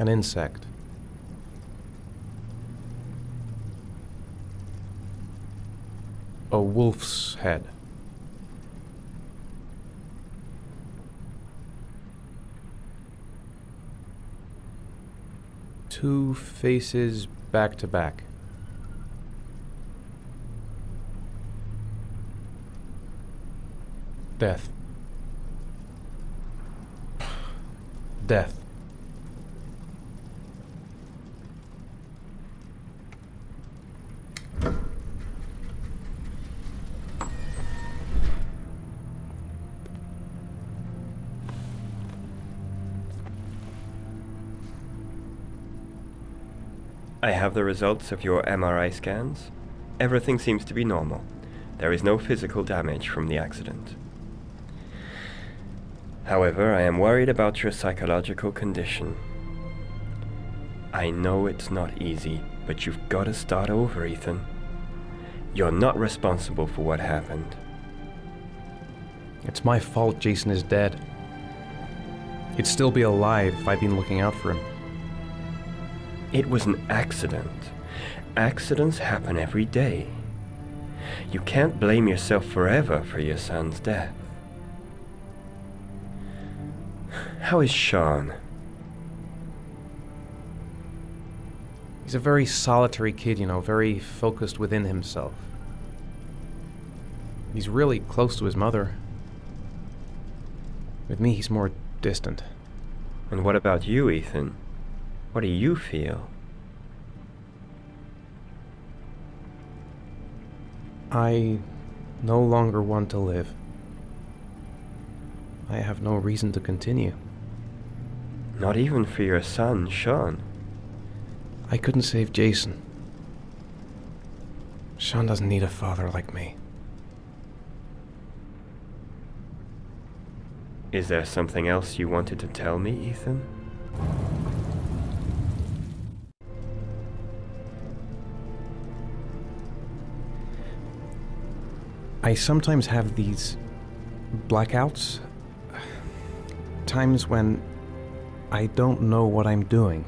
An insect. A wolf's head. Two faces back to back. Death. Death. I have the results of your MRI scans. Everything seems to be normal. There is no physical damage from the accident. However, I am worried about your psychological condition. I know it's not easy, but you've got to start over, Ethan. You're not responsible for what happened. It's my fault Jason is dead. He'd still be alive if I'd been looking out for him. It was an accident. Accidents happen every day. You can't blame yourself forever for your son's death. How is Sean? He's a very solitary kid, very focused within himself. He's really close to his mother. With me, he's more distant. And what about you, Ethan? What do you feel? I no longer want to live. I have no reason to continue. Not even for your son, Sean. I couldn't save Jason. Sean doesn't need a father like me. Is there something else you wanted to tell me, Ethan? I sometimes have these blackouts. Times when I don't know what I'm doing.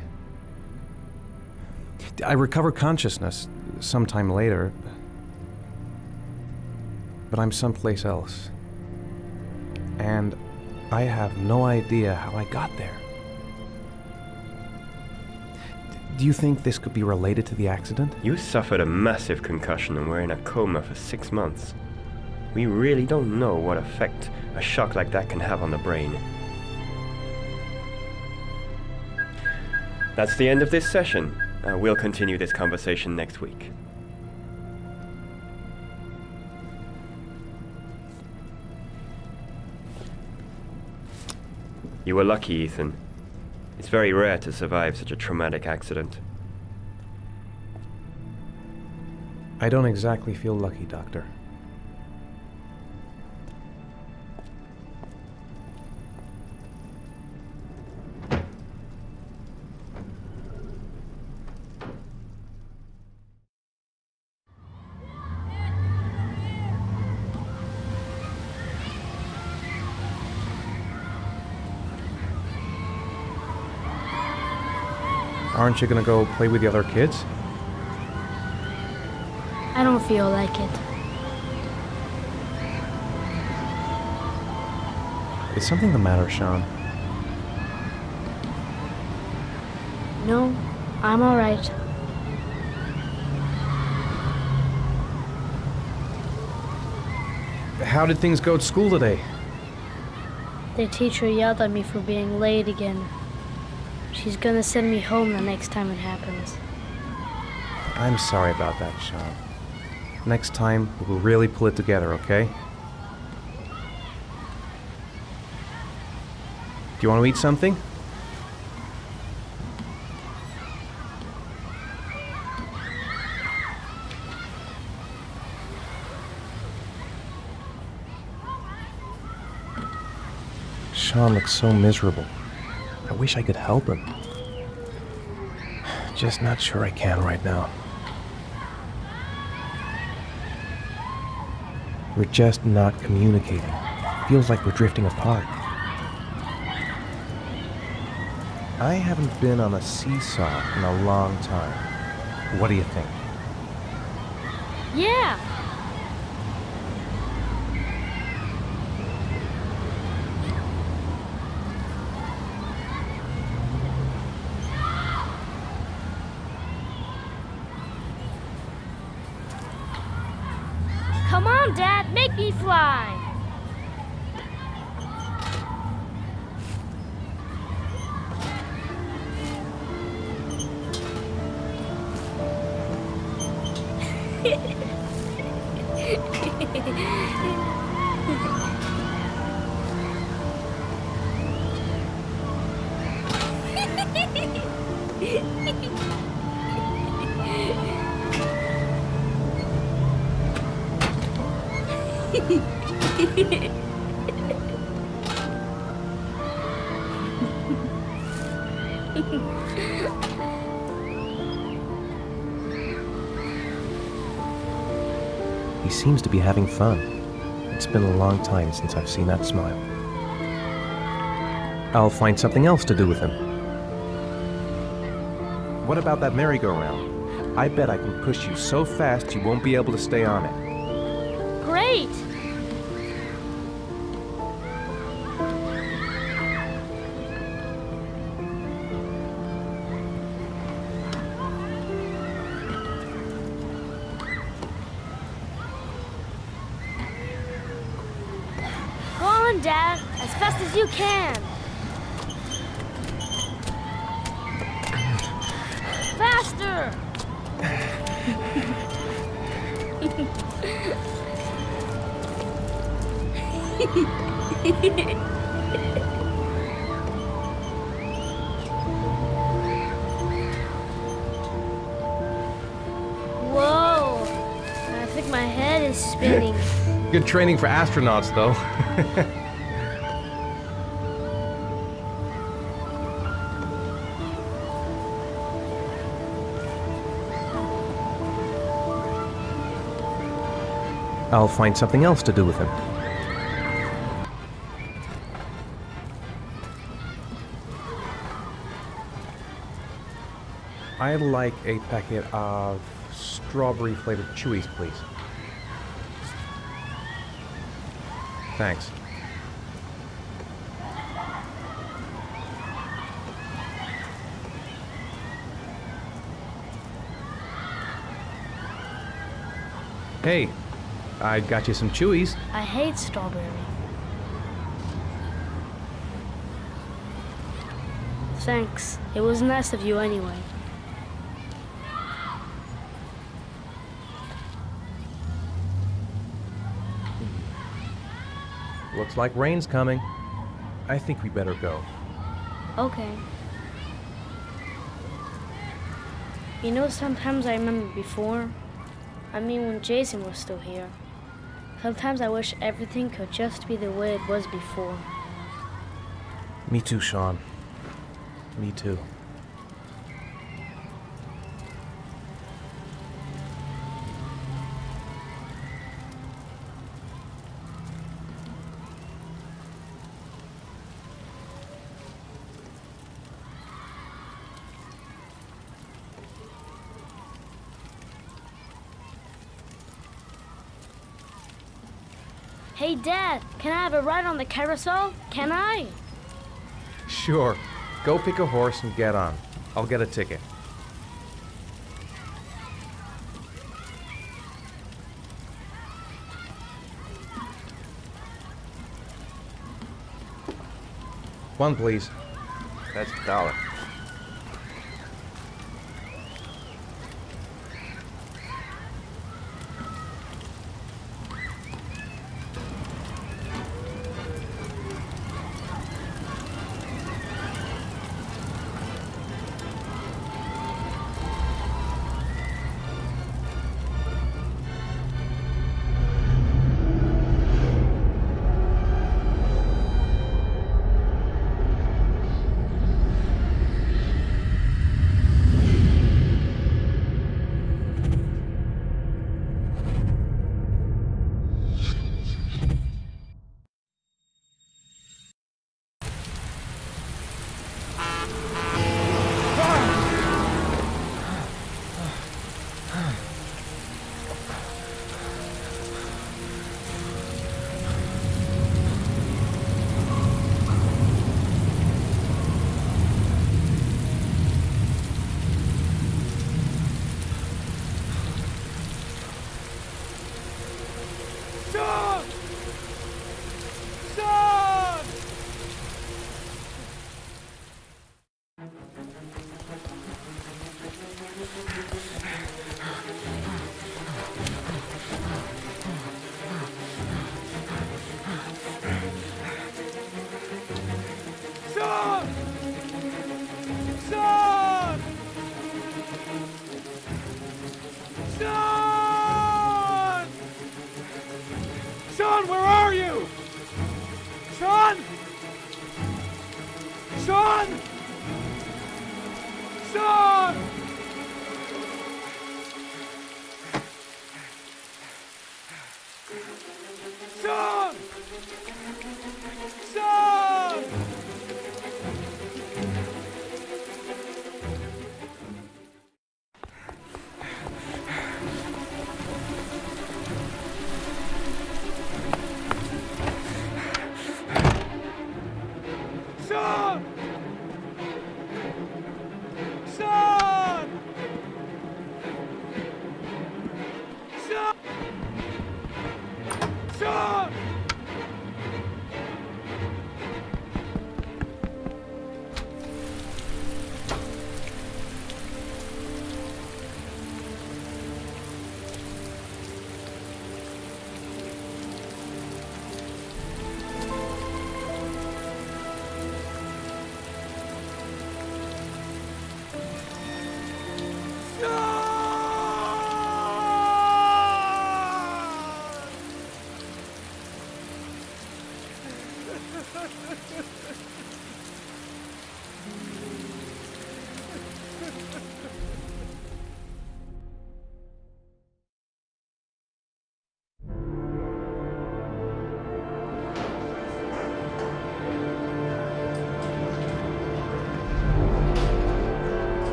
I recover consciousness sometime later, but I'm someplace else. And I have no idea how I got there. Do you think this could be related to the accident? You suffered a massive concussion and were in a coma for 6 months. We really don't know what effect a shock like that can have on the brain. That's the end of this session. We'll continue this conversation next week. You were lucky, Ethan. It's very rare to survive such a traumatic accident. I don't exactly feel lucky, Doctor. Aren't you gonna go play with the other kids? I don't feel like it. Is something the matter, Sean? No, I'm all right. How did things go at school today? The teacher yelled at me for being late again. She's gonna send me home the next time it happens. I'm sorry about that, Sean. Next time, we'll really pull it together, okay? Do you want to eat something? Sean looks so miserable. I wish I could help him. Just not sure I can right now. We're just not communicating. Feels like we're drifting apart. I haven't been on a seesaw in a long time. What do you think? Yeah! Come on, Dad, make me fly! He seems to be having fun. It's been a long time since I've seen that smile. I'll find something else to do with him. What about that merry-go-round? I bet I can push you so fast you won't be able to stay on it. Great! Go on, Dad, as fast as you can. Faster! Whoa! I think my head is spinning. Good training for astronauts, though. I'll find something else to do with him. I'd like a packet of strawberry-flavored Chewies, please. Thanks. Hey, I got you some Chewies. I hate strawberry. Thanks. It was nice of you anyway. Looks like rain's coming. I think we better go. Okay. You know, sometimes I remember before. I mean, when Jason was still here. Sometimes I wish everything could just be the way it was before. Me too, Sean. Me too. Hey, Dad, can I have a ride on the carousel? Can I? Sure. Go pick a horse and get on. I'll get a ticket. One, please. That's $1. Sean, where are you? Sean! Sean! Sean! Sean! Sean! Sean! Sean! Sean! Sean!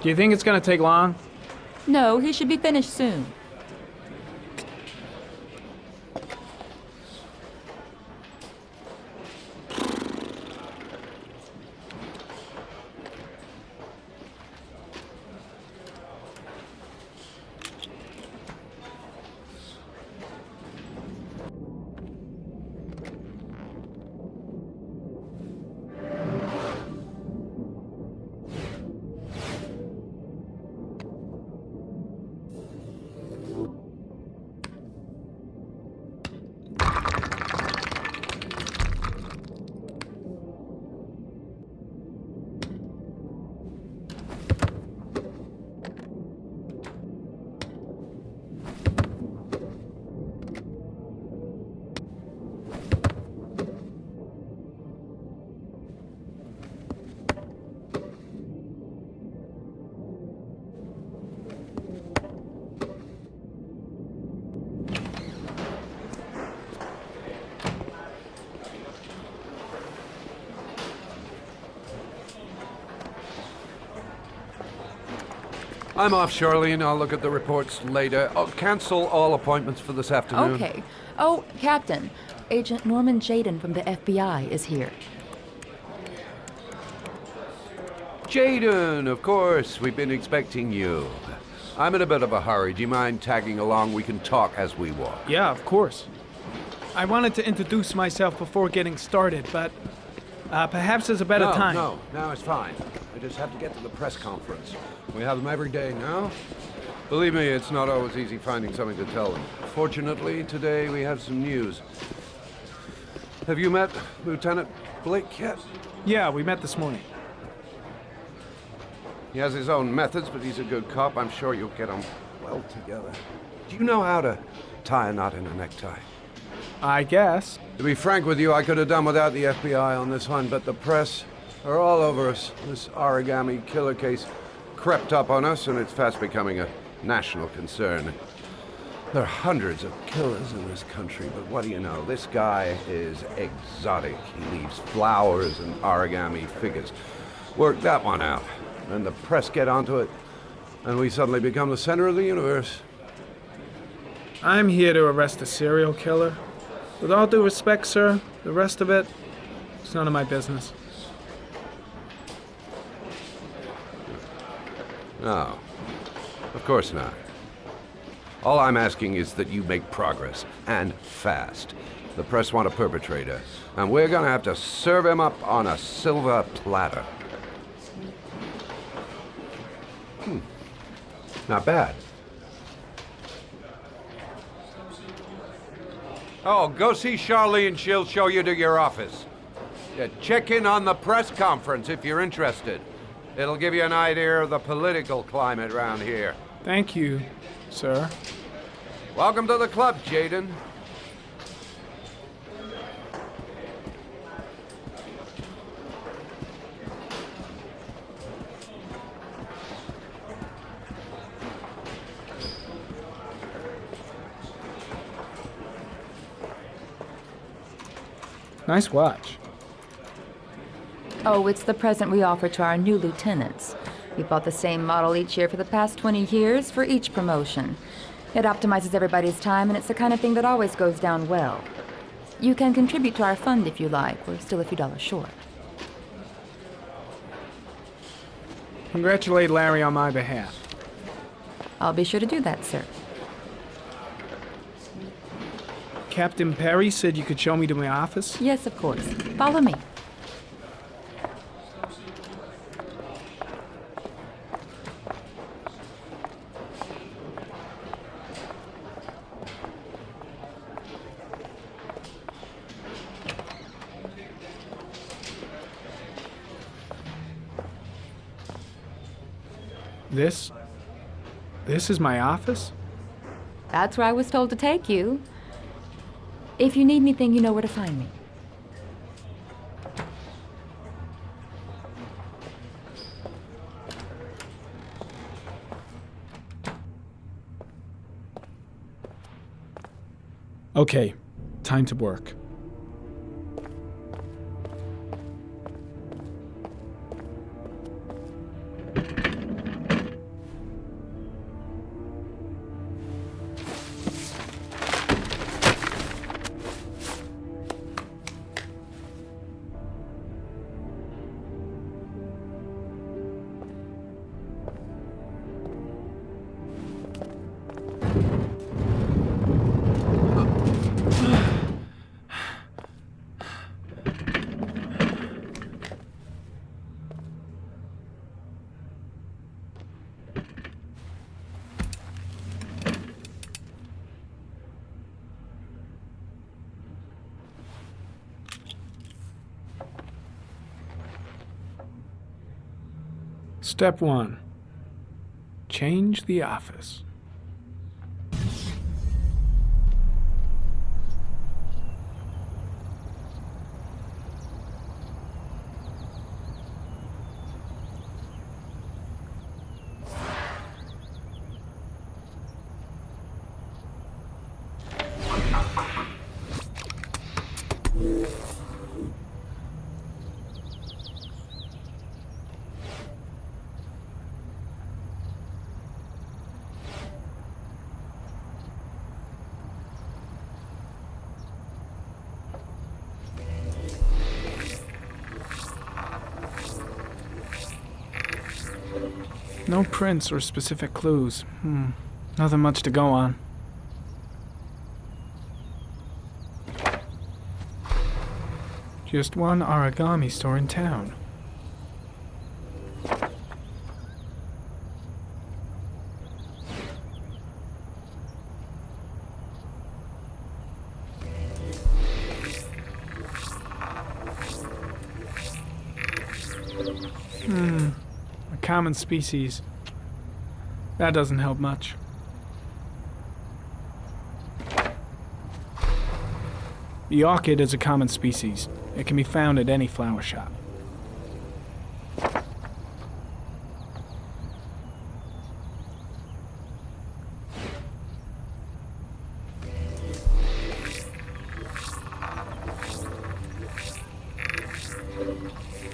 Do you think it's gonna take long? No, he should be finished soon. I'm off, Charlene. I'll look at the reports later. I'll cancel all appointments for this afternoon. Okay. Oh, Captain, Agent Norman Jaden from the FBI is here. Jaden, of course. We've been expecting you. I'm in a bit of a hurry. Do you mind tagging along? We can talk as we walk. Yeah, of course. I wanted to introduce myself before getting started, but perhaps there's a better time. No, it's fine. I just have to get to the press conference. We have them every day now. Believe me, it's not always easy finding something to tell them. Fortunately, today we have some news. Have you met Lieutenant Blake yet? Yeah, we met this morning. He has his own methods, but he's a good cop. I'm sure you'll get on well together. Do you know how to tie a knot in a necktie? I guess. To be frank with you, I could have done without the FBI on this one, but the press are all over us. This origami killer case crept up on us, and it's fast becoming a national concern. There are hundreds of killers in this country, but what do you know? This guy is exotic. He leaves flowers and origami figures. Work that one out. Then the press get onto it, and we suddenly become the center of the universe. I'm here to arrest a serial killer. With all due respect, sir, the rest of it, it's none of my business. No, of course not. All I'm asking is that you make progress, and fast. The press want a perpetrator, and we're gonna have to serve him up on a silver platter. Not bad. Oh, go see Charlene. She'll show you to your office. Yeah, check in on the press conference if you're interested. It'll give you an idea of the political climate around here. Thank you, sir. Welcome to the club, Jaden. Nice watch. Oh, it's the present we offer to our new lieutenants. We bought the same model each year for the past 20 years for each promotion. It optimizes everybody's time, and it's the kind of thing that always goes down well. You can contribute to our fund if you like. We're still a few dollars short. Congratulate Larry on my behalf. I'll be sure to do that, sir. Captain Perry said you could show me to my office. Yes, of course. Follow me. This is my office? That's where I was told to take you. If you need anything, you know where to find me. Okay, time to work. Step 1. Change the office. No prints or specific clues. Nothing much to go on. Just one origami store in town. A common species. That doesn't help much. The orchid is a common species. It can be found at any flower shop.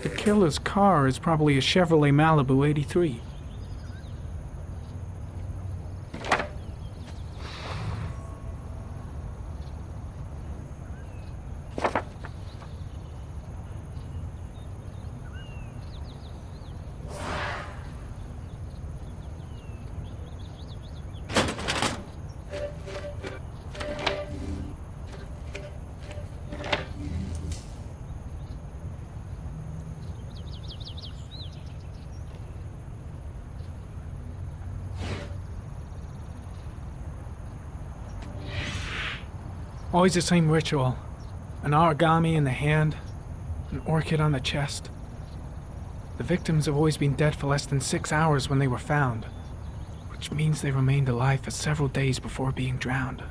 The killer's car is probably a Chevrolet Malibu 83. Always the same ritual. An origami in the hand, an orchid on the chest. The victims have always been dead for less than 6 hours when they were found, which means they remained alive for several days before being drowned.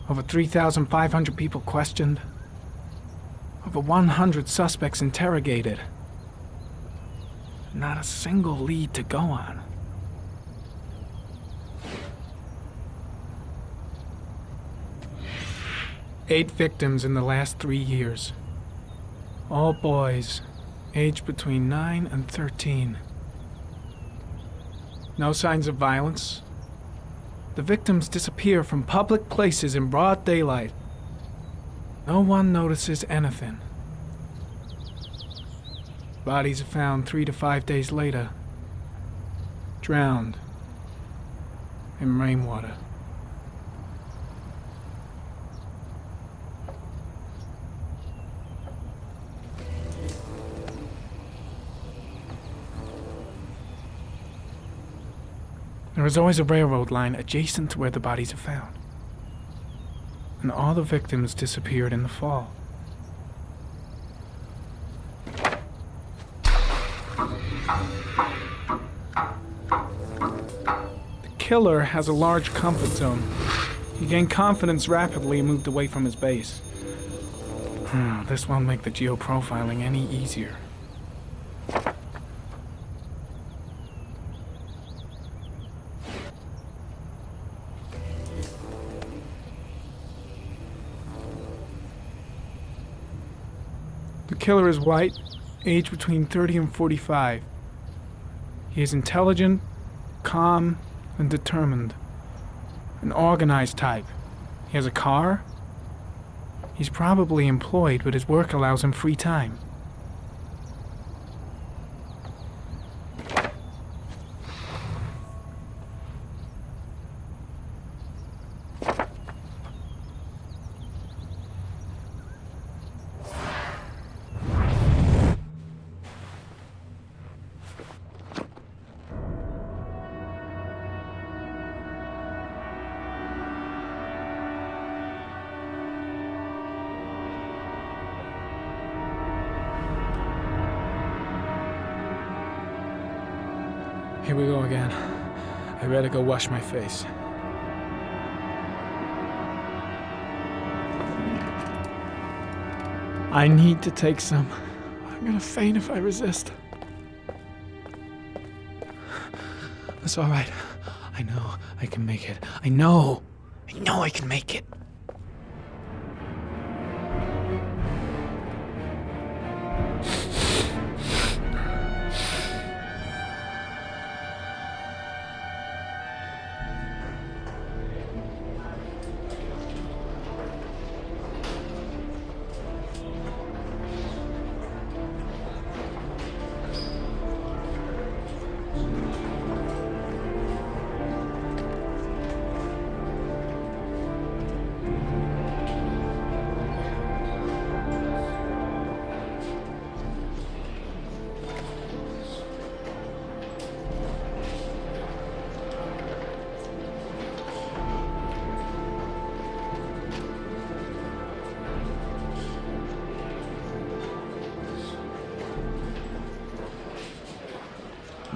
Over 3,500 people questioned. Over 100 suspects interrogated. Not a single lead to go on. Eight victims in the last 3 years. All boys, aged between 9 and 13. No signs of violence. The victims disappear from public places in broad daylight. No one notices anything. Bodies are found 3 to 5 days later, drowned in rainwater. There is always a railroad line adjacent to where the bodies are found. And all the victims disappeared in the fall. The killer has a large comfort zone. He gained confidence rapidly and moved away from his base. This won't make the geoprofiling any easier. The killer is white, aged between 30 and 45. He is intelligent, calm, and determined. An organized type. He has a car. He's probably employed, but his work allows him free time. Here we go again. I better go wash my face. I need to take some. I'm gonna faint if I resist. That's all right. I know I can make it. I know I can make it.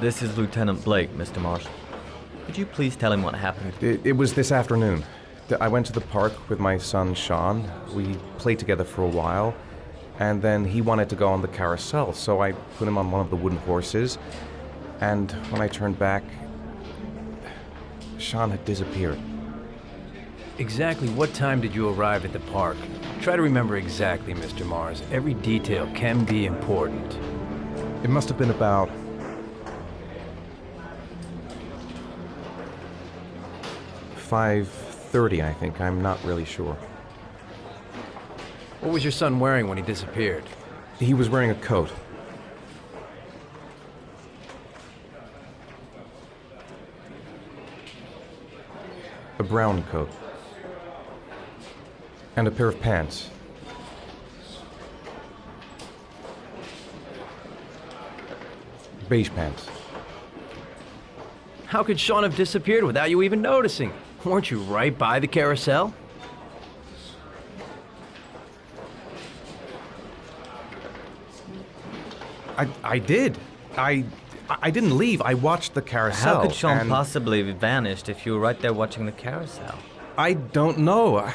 This is Lieutenant Blake, Mr. Marshall. Could you please tell him what happened? It was this afternoon. I went to the park with my son, Sean. We played together for a while, and then he wanted to go on the carousel, so I put him on one of the wooden horses, and when I turned back, Sean had disappeared. Exactly what time did you arrive at the park? Try to remember exactly, Mr. Mars. Every detail can be important. It must have been about 5:30, I think. I'm not really sure. What was your son wearing when he disappeared? He was wearing a coat. A brown coat. And a pair of pants. Beige pants. How could Sean have disappeared without you even noticing? Weren't you right by the carousel? I did. I didn't leave. I watched the carousel. How could Sean and possibly have vanished if you were right there watching the carousel? I don't know.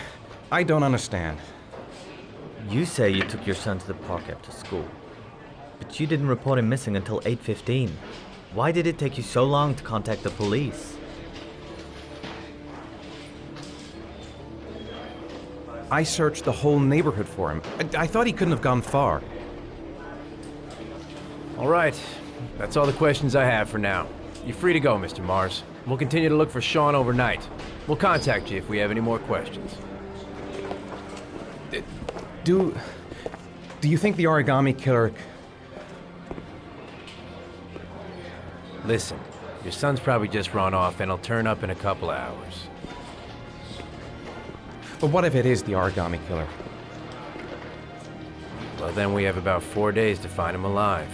I don't understand. You say you took your son to the park after school, but you didn't report him missing until 8:15. Why did it take you so long to contact the police? I searched the whole neighborhood for him. I thought he couldn't have gone far. All right. That's all the questions I have for now. You're free to go, Mr. Mars. We'll continue to look for Sean overnight. We'll contact you if we have any more questions. Do you think the origami killer... Listen, your son's probably just run off and he'll turn up in a couple of hours. But what if it is the origami killer? Well, then we have about 4 days to find him alive.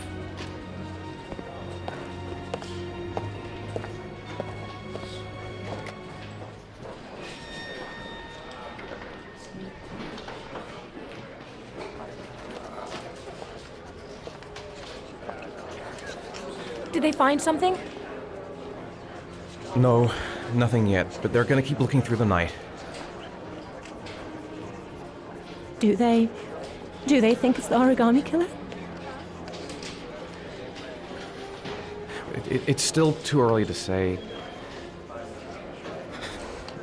Did they find something? No, nothing yet, but they're gonna keep looking through the night. Do they think it's the origami killer? It's still too early to say,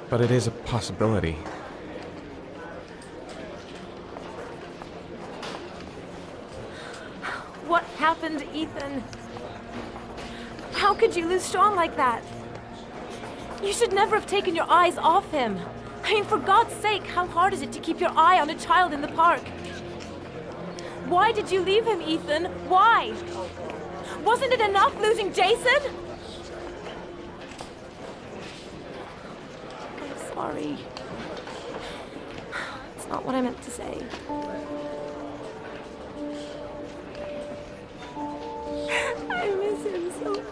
but it is a possibility. What happened, Ethan? How could you lose Sean like that? You should never have taken your eyes off him. I mean, for God's sake, how hard is it to keep your eye on a child in the park? Why did you leave him, Ethan? Why? Wasn't it enough losing Jason? I'm sorry. It's not what I meant to say. I miss him so much.